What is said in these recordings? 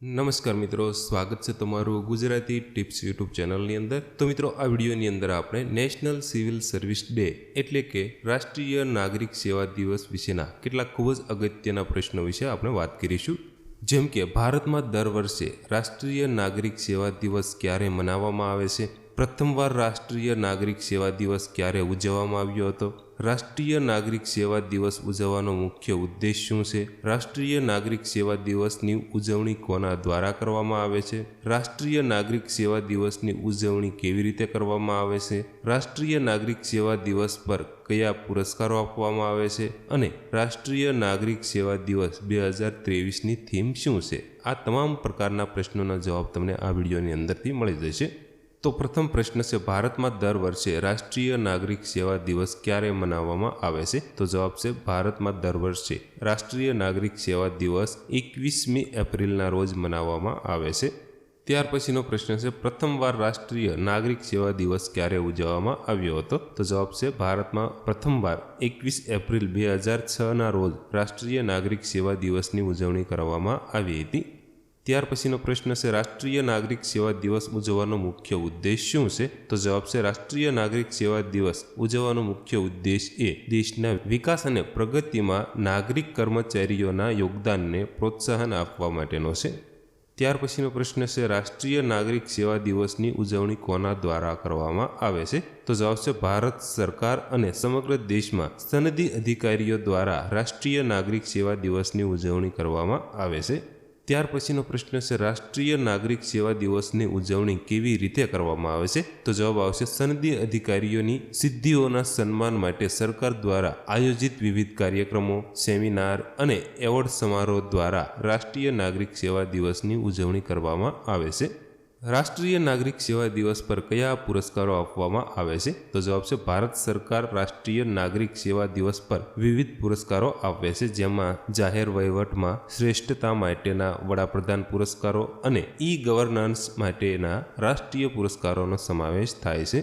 નમસ્કાર મિત્રો, સ્વાગત છે તમારું ગુજરાતી ટિપ્સ યુટ્યુબ ચેનલની અંદર। તો મિત્રો, આ વિડીયોની અંદર આપણે નેશનલ સિવિલ સર્વિસ ડે એટલે કે રાષ્ટ્રીય નાગરિક સેવા દિવસ વિશેના કેટલાક ખૂબ જ અગત્યના પ્રશ્નો વિશે આપણે વાત કરીશું। જેમ કે ભારતમાં દર વર્ષે રાષ્ટ્રીય નાગરિક સેવા દિવસ ક્યારે મનાવવામાં આવે છે, પ્રથમવાર રાષ્ટ્રીય નાગરિક સેવા દિવસ ક્યારે ઉજવવામાં આવ્યો હતો, રાષ્ટ્રીય નાગરિક સેવા દિવસ ઉજવવાનો મુખ્ય ઉદ્દેશ શું છે, રાષ્ટ્રીય નાગરિક સેવા દિવસની ઉજવણી કોના દ્વારા કરવામાં આવે છે, રાષ્ટ્રીય નાગરિક સેવા દિવસની ઉજવણી કેવી રીતે કરવામાં આવે છે, રાષ્ટ્રીય નાગરિક સેવા દિવસ પર કયા પુરસ્કારો આપવામાં આવે છે અને રાષ્ટ્રીય નાગરિક સેવા દિવસ 2023ની થીમ શું છે। આ તમામ પ્રકારના પ્રશ્નોના જવાબ તમને આ વિડીયોની અંદરથી મળી જશે। તો પ્રથમ પ્રશ્ન છે, ભારતમાં દર વર્ષે રાષ્ટ્રીય નાગરિક સેવા દિવસ ક્યારે મનાવવામાં આવે છે? તો જવાબ છે, ભારતમાં દર વર્ષે રાષ્ટ્રીય નાગરિક સેવા દિવસ 21મી એપ્રિલના રોજ મનાવવામાં આવે છે। ત્યાર પછીનો પ્રશ્ન છે, પ્રથમવાર રાષ્ટ્રીય નાગરિક સેવા દિવસ ક્યારે ઉજવવામાં આવ્યો હતો? તો જવાબ છે, ભારતમાં પ્રથમવાર 21 એપ્રિલ 2006ના રોજ રાષ્ટ્રીય નાગરિક સેવા દિવસની ઉજવણી કરવામાં આવી હતી। ત્યાર પછીનો પ્રશ્ન છે, રાષ્ટ્રીય નાગરિક સેવા દિવસ ઉજવવાનો મુખ્ય ઉદ્દેશ શું છે? તો જવાબ છે, રાષ્ટ્રીય નાગરિક સેવા દિવસ ઉજવવાનો મુખ્ય ઉદ્દેશ એ દેશના વિકાસ અને પ્રગતિમાં નાગરિક કર્મચારીઓના યોગદાનને પ્રોત્સાહન આપવા માટેનો છે। ત્યાર પછીનો પ્રશ્ન છે, રાષ્ટ્રીય નાગરિક સેવા દિવસની ઉજવણી કોના દ્વારા કરવામાં આવે છે? તો જવાબ છે, ભારત સરકાર અને સમગ્ર દેશમાં સનદી અધિકારીઓ દ્વારા રાષ્ટ્રીય નાગરિક સેવા દિવસની ઉજવણી કરવામાં આવે છે। ત્યાર પછીનો પ્રશ્ન છે, રાષ્ટ્રીય નાગરિક સેવા દિવસની ઉજવણી કેવી રીતે કરવામાં આવે છે? તો જવાબ આવશે, સનદી અધિકારીઓની સિદ્ધિઓના સન્માન માટે સરકાર દ્વારા આયોજિત વિવિધ કાર્યક્રમો, સેમિનાર અને એવોર્ડ સમારોહ દ્વારા રાષ્ટ્રીય નાગરિક સેવા દિવસની ઉજવણી કરવામાં આવે છે। રાષ્ટ્રીય નાગરિક સેવા દિવસ પર કયા પુરસ્કારો આપવામાં આવે છે? તો જવાબ છે, ભારત સરકાર રાષ્ટ્રીય નાગરિક સેવા દિવસ પર વિવિધ પુરસ્કારો આપે છે, જેમાં જાહેર વહીવટમાં શ્રેષ્ઠતા માટેના વડાપ્રધાન પુરસ્કારો અને ઈ ગવર્નન્સ માટેના રાષ્ટ્રીય પુરસ્કારોનો સમાવેશ થાય છે।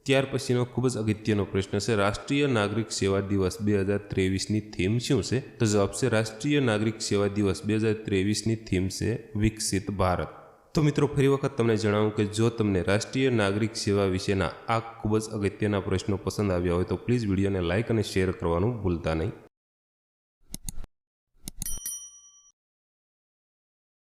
ત્યાર પછીનો ખૂબ જ અગત્યનો પ્રશ્ન છે, રાષ્ટ્રીય નાગરિક સેવા દિવસ 2023ની થીમ શું છે? તો જવાબ છે, રાષ્ટ્રીય નાગરિક સેવા દિવસ 2023ની થીમ છે વિકસિત ભારત। તો મિત્રો, ફરી વખત તમને જણાવું કે જો તમને રાષ્ટ્રીય નાગરિક સેવા વિશેના આ ખૂબ જ અગત્યના પ્રશ્નો પસંદ આવ્યા હોય તો પ્લીઝ વિડીયોને લાઇક અને શેર કરવાનું ભૂલતા નહીં।